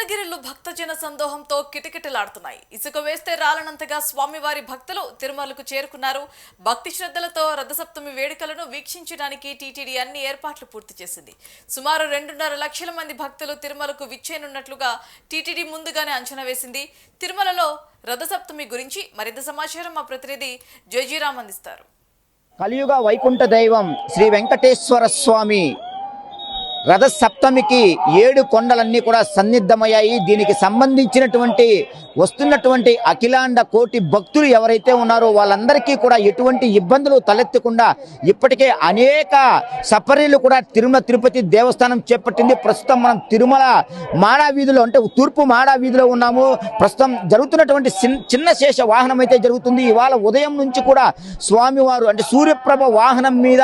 మందగిరిలో భక్తజన సందోహంతో కిటకిటలాడుతున్నాయి. ఇసుక వేస్తే రాలనంతగా స్వామివారి భక్తులు తిరుమలకు చేరుకున్నారు. భక్తి శ్రద్ధలతో రథసప్తమి వేడుకలను వీక్షించడానికి టీటీడీ అన్ని ఏర్పాట్లు పూర్తి చేసింది. సుమారు 2.5 లక్షల మంది భక్తులు తిరుమలకు విచ్చేనున్నట్లుగా టీటీడీ ముందుగానే అంచనా వేసింది. తిరుమలలో రథసప్తమి గురించి మరింత సమాచారం మా ప్రతినిధి జయజీరామ్ అందిస్తారు. కలియుగ వైకుంఠ దైవం శ్రీ వెంకటేశ్వర స్వామి రథ సప్తమికి 7 కొండలన్నీ కూడా సన్నిద్ధమయ్యాయి. దీనికి సంబంధించినటువంటి వస్తున్నటువంటి అఖిలాండ కోటి భక్తులు ఎవరైతే ఉన్నారో వాళ్ళందరికీ కూడా ఎటువంటి ఇబ్బందులు తలెత్తకుండా ఇప్పటికే అనేక సపర్యలు కూడా తిరుపతి దేవస్థానం చేపట్టింది. ప్రస్తుతం మనం తిరుమల మాడా వీధిలో అంటే తూర్పు మాడా వీధిలో ఉన్నాము. ప్రస్తుతం జరుగుతున్నటువంటి చిన్న శేష వాహనం అయితే జరుగుతుంది. ఇవాళ ఉదయం నుంచి కూడా స్వామివారు అంటే సూర్యప్రభ వాహనం మీద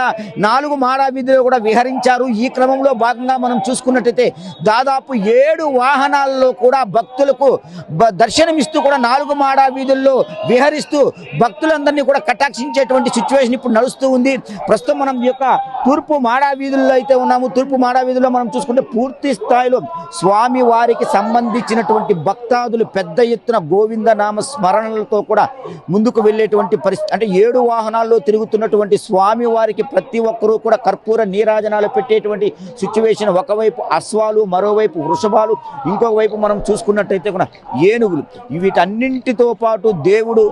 4 మాడా వీధిలో కూడా విహరించారు. ఈ క్రమంలో భాగంగా మనం చూసుకున్నట్టయితే దాదాపు 7 వాహనాల్లో కూడా భక్తులకు దర్శనమిస్తూ కూడా 4 మాడా వీధుల్లో విహరిస్తూ భక్తులందరినీ కూడా కటాక్షించేటువంటి సిచ్యువేషన్ ఇప్పుడు నడుస్తూ ఉంది. ప్రస్తుతం మనం ఈ యొక్క తూర్పు మాడా వీధుల్లో అయితే ఉన్నాము. తూర్పు మాడా వీధుల్లో మనం చూసుకుంటే పూర్తి స్థాయిలో స్వామి వారికి సంబంధించినటువంటి భక్తాదులు పెద్ద ఎత్తున గోవింద నామ స్మరణలతో కూడా ముందుకు వెళ్ళేటువంటి పరిస్థితి. అంటే 7 వాహనాల్లో తిరుగుతున్నటువంటి స్వామి వారికి ప్రతి ఒక్కరూ కూడా కర్పూర నీరాజనాలు పెట్టేటువంటి సిచ్యువేషన్. ఒకవైపు అశ్వాలు, మరోవైపు వృషభాలు, ఇంకొక వైపు మనం చూసుకున్నట్టయితే కూడా ఏనుగులు. వీటన్నింటితో పాటు దేవుడు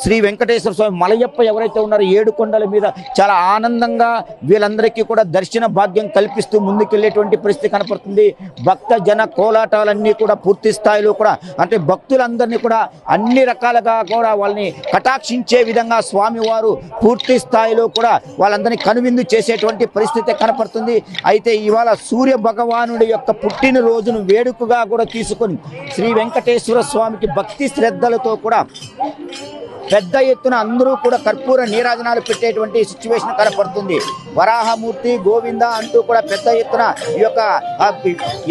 శ్రీ వెంకటేశ్వర స్వామి మలయప్ప ఎవరైతే ఉన్నారో 7 కొండల మీద చాలా ఆనందంగా వీళ్ళందరికీ కూడా దర్శన భాగ్యం కల్పిస్తూ ముందుకెళ్ళేటువంటి పరిస్థితి కనపడుతుంది. భక్త జన కోలాటాలన్నీ కూడా పూర్తి స్థాయిలో కూడా అంటే భక్తులందరినీ కూడా అన్ని రకాలుగా కూడా వాళ్ళని కటాక్షించే విధంగా స్వామివారు పూర్తి స్థాయిలో కూడా వాళ్ళందరినీ కనువిందు చేసేటువంటి పరిస్థితి కనపడుతుంది. అయితే ఇవాళ సూర్య భగవానుడి యొక్క పుట్టినరోజును వేడుకగా కూడా తీసుకొని శ్రీ వెంకటేశ్వర స్వామికి భక్తి శ్రద్ధలతో కూడా పెద్ద ఎత్తున అందరూ కూడా కర్పూర నీరాజనాలు పెట్టేటువంటి సిచ్యువేషన్ కనపడుతుంది. వరాహమూర్తి గోవింద అంటూ కూడా పెద్ద ఎత్తున ఈ యొక్క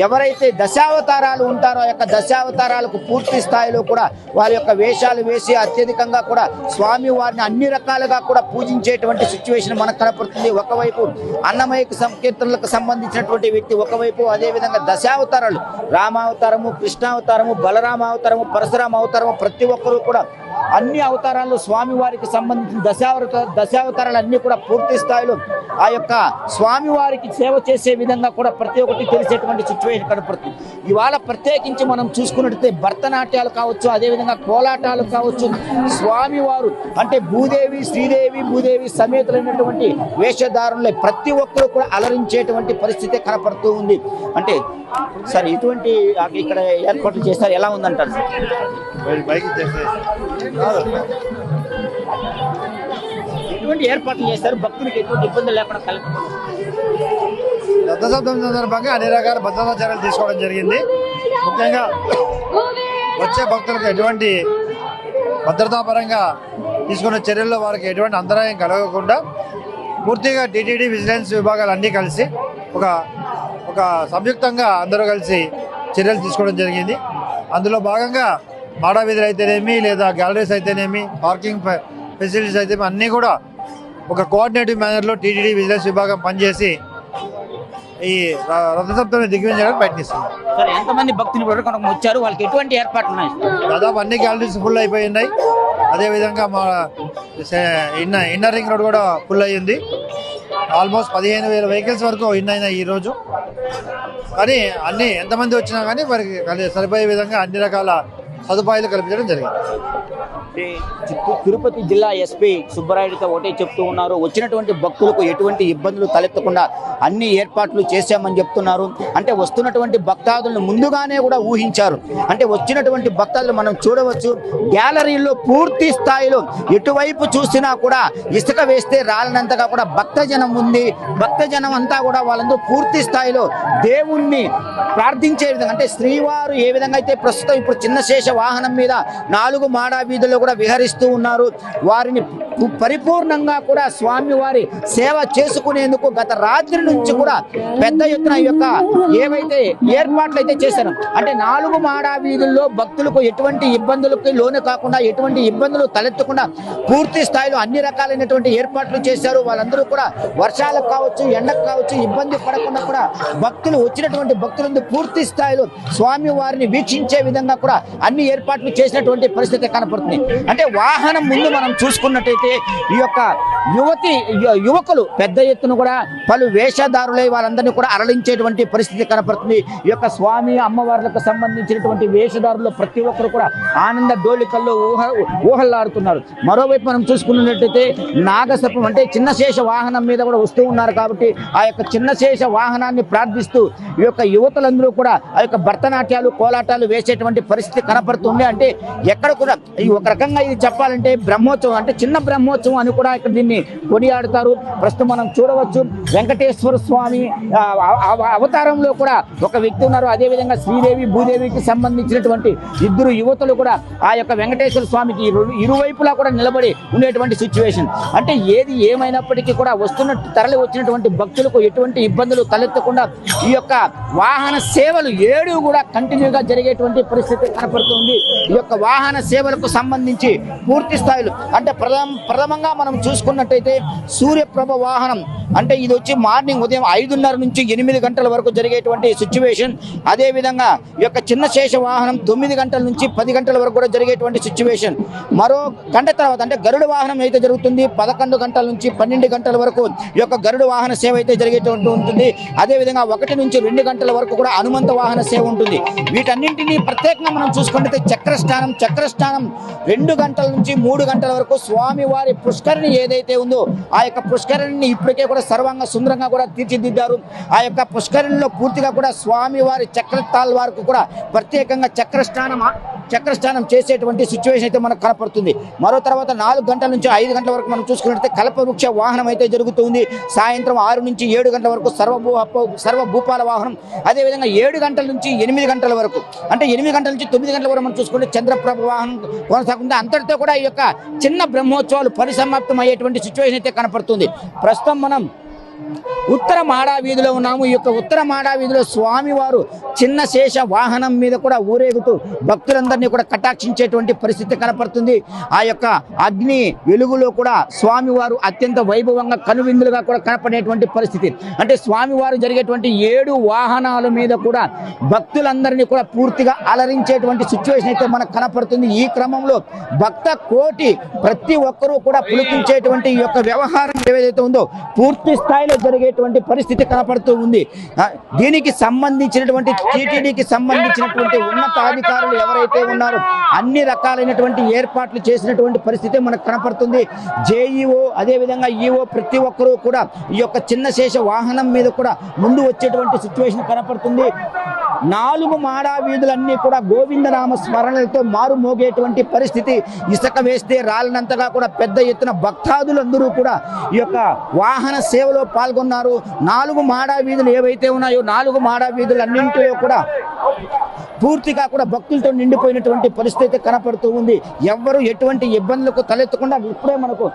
ఎవరైతే దశావతారాలు ఉంటారో ఆ యొక్క దశావతారాలకు పూర్తి స్థాయిలో కూడా వారి యొక్క వేషాలు వేసి అత్యధికంగా కూడా స్వామి వారిని అన్ని రకాలుగా కూడా పూజించేటువంటి సిచ్యువేషన్ మనకు కనపడుతుంది. ఒకవైపు అన్నమయ్య సంకీర్తనలకు సంబంధించినటువంటి వ్యక్తి, ఒకవైపు అదేవిధంగా దశావతారాలు రామావతారము, కృష్ణావతారము, బలరామ అవతారము, పరశురామ అవతారము, ప్రతి ఒక్కరూ కూడా అన్ని అవతారాలు స్వామివారికి సంబంధించిన దశావతారాలు అన్నీ కూడా పూర్తి స్థాయిలో ఆ యొక్క స్వామివారికి సేవ చేసే విధంగా కూడా ప్రతి ఒక్కటి తెలిసేటువంటి సిచ్యువేషన్ కనపడుతుంది. ఇవాళ ప్రత్యేకించి మనం చూసుకున్నట్టయితే భరతనాట్యాలు కావచ్చు, అదేవిధంగా కోలాటాలు కావచ్చు, స్వామివారు అంటే భూదేవి శ్రీదేవి భూదేవి సమేతులైనటువంటి వేషధారులై ప్రతి ఒక్కరు కూడా అలరించేటువంటి పరిస్థితి కనపడుతూ ఉంది. అంటే సార్ ఇటువంటి ఇక్కడ ఏర్పాట్లు చేస్తారు, ఎలా ఉందంటారు సార్? ఎటువంటి ఏర్పాట్లు చేస్తారు భక్తులకు ఎటువంటి ఇబ్బందులు లేకుండా కలుగుతుంది? రథసప్తమి సందర్భంగా అన్ని రకాల భద్రతా చర్యలు తీసుకోవడం జరిగింది. ముఖ్యంగా వచ్చే భక్తులకు ఎటువంటి భద్రతాపరంగా తీసుకున్న చర్యల్లో వారికి ఎటువంటి అంతరాయం కలగకుండా పూర్తిగా టీటీడీ విజిలెన్స్ విభాగాలు అన్నీ కలిసి ఒక సంయుక్తంగా అందరూ కలిసి చర్యలు తీసుకోవడం జరిగింది. అందులో భాగంగా మాడా వీధులు అయితేనేమి లేదా గ్యాలరీస్ అయితేనేమి పార్కింగ్ ఫెసిలిటీస్ అయితే అన్నీ కూడా ఒక కోఆర్డినేటివ్ మేనర్లో టీటీడీ విజిలెన్స్ విభాగం పనిచేసి ఈ రథసప్తమిని దిగ్విజయానికి ప్రయత్నిస్తున్నారు. సార్ ఎంతమంది భక్తులు వచ్చారు, వాళ్ళకి ఎటువంటి ఏర్పాట్లు ఉన్నాయి? దాదాపు అన్ని గ్యాలరీస్ ఫుల్ అయిపోయి ఉన్నాయి. అదేవిధంగా మా ఇన్నర్ రింగ్ రోడ్ కూడా ఫుల్ అయ్యింది. ఆల్మోస్ట్ 15,000 వెహికల్స్ వరకు అయినాయి ఈరోజు. కానీ అన్ని ఎంతమంది వచ్చినా కానీ వారికి సరిపోయే విధంగా అన్ని రకాల సదుపాయాలు కల్పించడం జరిగింది. తిరుపతి జిల్లా ఎస్పీ సుబ్బరాయుడితో ఒకటే చెప్తూ ఉన్నారు, వచ్చినటువంటి భక్తులకు ఎటువంటి ఇబ్బందులు తలెత్తకుండా అన్ని ఏర్పాట్లు చేశామని చెప్తున్నారు. అంటే వస్తున్నటువంటి భక్తాదులను ముందుగానే కూడా ఊహించారు. అంటే వచ్చినటువంటి భక్తాదులు మనం చూడవచ్చు, గ్యాలరీలో పూర్తి స్థాయిలో ఎటువైపు చూసినా కూడా ఇసుక వేస్తే రాలనంతగా కూడా భక్తజనం ఉంది. భక్తజనం అంతా కూడా వాళ్ళందరూ పూర్తి స్థాయిలో దేవుణ్ణి ప్రార్థించే విధంగా అంటే శ్రీవారు ఏ విధంగా అయితే ప్రస్తుతం ఇప్పుడు చిన్న శేష వాహనం మీద 4 మాడా వీధుల్లో కూడా విహరిస్తూ ఉన్నారు. వారిని పరిపూర్ణంగా కూడా స్వామివారి సేవ చేసుకునేందుకు గత రాత్రి నుంచి కూడా పెద్ద ఎత్తున ఈ యొక్క ఏవైతే ఏర్పాట్లు అయితే చేశారు, అంటే 4 మాడా వీధుల్లో భక్తులకు ఎటువంటి ఇబ్బందులకు లోను కాకుండా, ఎటువంటి ఇబ్బందులు తలెత్తకుండా పూర్తి స్థాయిలో అన్ని రకాలైనటువంటి ఏర్పాట్లు చేశారు. వాళ్ళందరూ కూడా వర్షాలకు కావచ్చు, ఎండకు కావచ్చు ఇబ్బంది పడకుండా కూడా భక్తులు వచ్చినటువంటి భక్తులందరూ పూర్తి స్థాయిలో స్వామి వారిని వీక్షించే విధంగా కూడా అన్ని ఏర్పాట్లు చేసినటువంటి పరిస్థితి కనపడుతుంది. అంటే వాహనం ముందు మనం చూసుకున్నట్టయితే ఈ యొక్క యువకులు పెద్ద ఎత్తున కూడా పలు వేషధారులై వాళ్ళందరినీ కూడా అరలించేటువంటి పరిస్థితి కనపడుతుంది. ఈ యొక్క స్వామి అమ్మవార్లకు సంబంధించినటువంటి వేషధారులు ప్రతి ఒక్కరు కూడా ఆనంద డోలికల్లో ఊహల్లాడుతున్నారు. మరోవైపు మనం చూసుకున్నట్టయితే నాగసర్పం అంటే చిన్నశేష వాహనం మీద కూడా వస్తూ ఉన్నారు. కాబట్టి ఆ యొక్క చిన్నశేష వాహనాన్ని ప్రార్థిస్తూ ఈ యొక్క యువకులందరూ కూడా ఆ యొక్క భరతనాట్యాలు, కోలాటాలు వేసేటువంటి పరిస్థితి కనపడుతుంది. అంటే ఎక్కడ కూడా ఒక రకంగా ఇది చెప్పాలంటే బ్రహ్మోత్సవం, అంటే చిన్న బ్రహ్మోత్సవం అని కూడా ఇక్కడ దీన్ని కొనియాడతారు. ప్రస్తుతం మనం చూడవచ్చు వెంకటేశ్వర స్వామి అవతారంలో కూడా ఒక వ్యక్తి ఉన్నారు. అదేవిధంగా శ్రీదేవి భూదేవికి సంబంధించినటువంటి ఇద్దరు యువతులు కూడా ఆ యొక్క వెంకటేశ్వర స్వామికి ఇరువైపులా కూడా నిలబడి ఉండేటువంటి సిచ్యువేషన్. అంటే ఏది ఏమైనప్పటికీ కూడా తరలి వచ్చినటువంటి భక్తులకు ఎటువంటి ఇబ్బందులు తలెత్తకుండా ఈ యొక్క వాహన సేవలు 7 కూడా కంటిన్యూగా జరిగేటువంటి పరిస్థితి కనపడుతుంది. ఈ యొక్క వాహన సేవలకు సంబంధించి పూర్తి స్థాయిలో అంటే ప్రథమంగా మనం చూసుకున్నట్టయితే సూర్యప్రభ వాహనం, అంటే ఇది వచ్చి మార్నింగ్ ఉదయం 5:30 నుంచి 8 గంటల వరకు జరిగేటువంటి సిచ్యువేషన్. అదేవిధంగా ఈ యొక్క చిన్న శేష వాహనం 9 గంటల నుంచి 10 గంటల వరకు కూడా జరిగేటువంటి సిచ్యువేషన్. మరో గంట తర్వాత అంటే గరుడ వాహనం అయితే జరుగుతుంది 11 గంటల నుంచి 12 గంటల వరకు ఈ యొక్క గరుడ వాహన సేవ అయితే జరిగేటువంటి ఉంటుంది. అదేవిధంగా 1 నుంచి 2 గంటల వరకు కూడా హనుమంత వాహన సేవ ఉంటుంది. వీటన్నింటినీ ప్రత్యేకంగా మనం చూసుకుంటే చక్రస్నానం 2 గంటల నుంచి 3 గంటల వరకు స్వామివారి పుష్కరిణి ఏదైతే ఉందో ఆ యొక్క పుష్కరిణిని ఇప్పటికే కూడా సర్వంగా సుందరంగా కూడా తీర్చిదిద్దారు. ఆ యొక్క పుష్కరిణిలో పూర్తిగా కూడా స్వామివారి చక్రతాల్ వరకు కూడా ప్రత్యేకంగా చక్రస్నానం చేసేటువంటి సిచ్యువేషన్ అయితే మనకు కనపడుతుంది. మరో తర్వాత 4 గంటల నుంచి 5 గంటల వరకు మనం చూసుకున్నట్లయితే కల్పవృక్ష వాహనం అయితే జరుగుతుంది. సాయంత్రం 6 నుంచి 7 గంటల వరకు సర్వభూపాల వాహనం. అదేవిధంగా 7 గంటల నుంచి 8 గంటల వరకు, అంటే 8 గంటల నుంచి 9 గంటల వరకు మనం చూసుకుంటే చంద్రప్రభ వాహనం కొనసాగుతుంది. అంతటితో కూడా ఈ యొక్క చిన్న బ్రహ్మోత్సవాలు పరిసమాప్తం అయ్యేటువంటి సిచ్యువేషన్ అయితే కనపడుతుంది. ప్రస్తుతం మనం ఉత్తర మాడా వీధిలో ఉన్నాము. ఈ యొక్క ఉత్తర మాడా వీధిలో స్వామివారు చిన్న శేష వాహనం మీద కూడా ఊరేగుతూ భక్తులందరినీ కూడా కటాక్షించేటువంటి పరిస్థితి కనపడుతుంది. ఆ యొక్క అగ్ని వెలుగులో కూడా స్వామివారు అత్యంత వైభవంగా కనువిందులుగా కూడా కనపడేటువంటి పరిస్థితి. అంటే స్వామివారు జరిగేటువంటి 7 వాహనాల మీద కూడా భక్తులందరినీ కూడా పూర్తిగా అలరించేటువంటి సిచ్యువేషన్ అయితే మనకు కనపడుతుంది. ఈ క్రమంలో భక్త కోటి ప్రతి ఒక్కరూ కూడా పులికించేటువంటి ఈ యొక్క వ్యవహారం ఏదైతే ఉందో పూర్తి స్థాయిలో జరిగేటువంటి పరిస్థితి కనపడుతూ ఉంది. దీనికి సంబంధించినటువంటి టీటీడీకి సంబంధించినటువంటి ఉన్నతాధికారులు ఎవరైతే ఉన్నారో అన్ని రకాలైనటువంటి ఏర్పాట్లు చేసినటువంటి పరిస్థితి మనకు కనపడుతుంది. జేఈఓ అదేవిధంగా ఈఓ ప్రతి ఒక్కరూ కూడా ఈ యొక్క చిన్న శేష వాహనం మీద కూడా ముందు వచ్చేటువంటి సిచ్యువేషన్ కనపడుతుంది. 4 మాడా వీధులన్నీ కూడా గోవిందనామ స్మరణలతో మారు మోగేటువంటి పరిస్థితి. ఇసుక వేస్తే రాలినంతగా కూడా పెద్ద ఎత్తున భక్తాదులందరూ కూడా ఈ యొక్క వాహన సేవలో పాల్గొన్నారు. 4 మాడా వీధులు ఏవైతే ఉన్నాయో 4 మాడా వీధులన్నింటిలో కూడా పూర్తిగా కూడా భక్తులతో నిండిపోయినటువంటి పరిస్థితి కనపడుతూ ఉంది. ఎవ్వరూ ఎటువంటి ఇబ్బందులకు తలెత్తకుండా ఇప్పుడే మనకు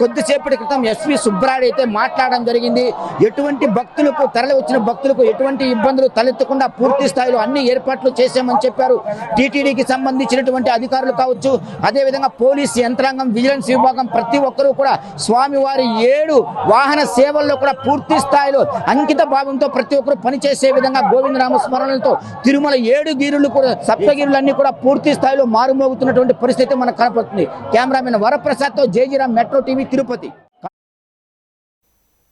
కొద్దిసేపటి క్రితం ఎస్వి సుబ్రాయుడు అయితే మాట్లాడడం జరిగింది. ఎటువంటి భక్తులకు తరలి వచ్చిన భక్తులకు ఎటువంటి ఇబ్బందులు తలెత్తకుండా పూర్తి స్థాయిలో అన్ని ఏర్పాట్లు చేశామని చెప్పారు. టీటీడీకి సంబంధించినటువంటి అధికారులు కావచ్చు, అదేవిధంగా పోలీస్ యంత్రాంగం, విజిలెన్స్ విభాగం ప్రతి ఒక్కరూ కూడా స్వామివారి 7 వాహన సేవల్లో కూడా పూర్తి స్థాయిలో అంకిత భావంతో ప్రతి ఒక్కరు పనిచేసే విధంగా గోవిందనామ స్మరణలతో తిరుమల 7 గిరులు కూడా సప్తగిరులన్నీ కూడా పూర్తి స్థాయిలో మారుమోగుతున్నటువంటి పరిస్థితి మనకు కనపడుతుంది. కెమెరామెన్ వరప్రసాద్తో జేజీరామ్, మెట్రో టీవీ, తిరుపతి.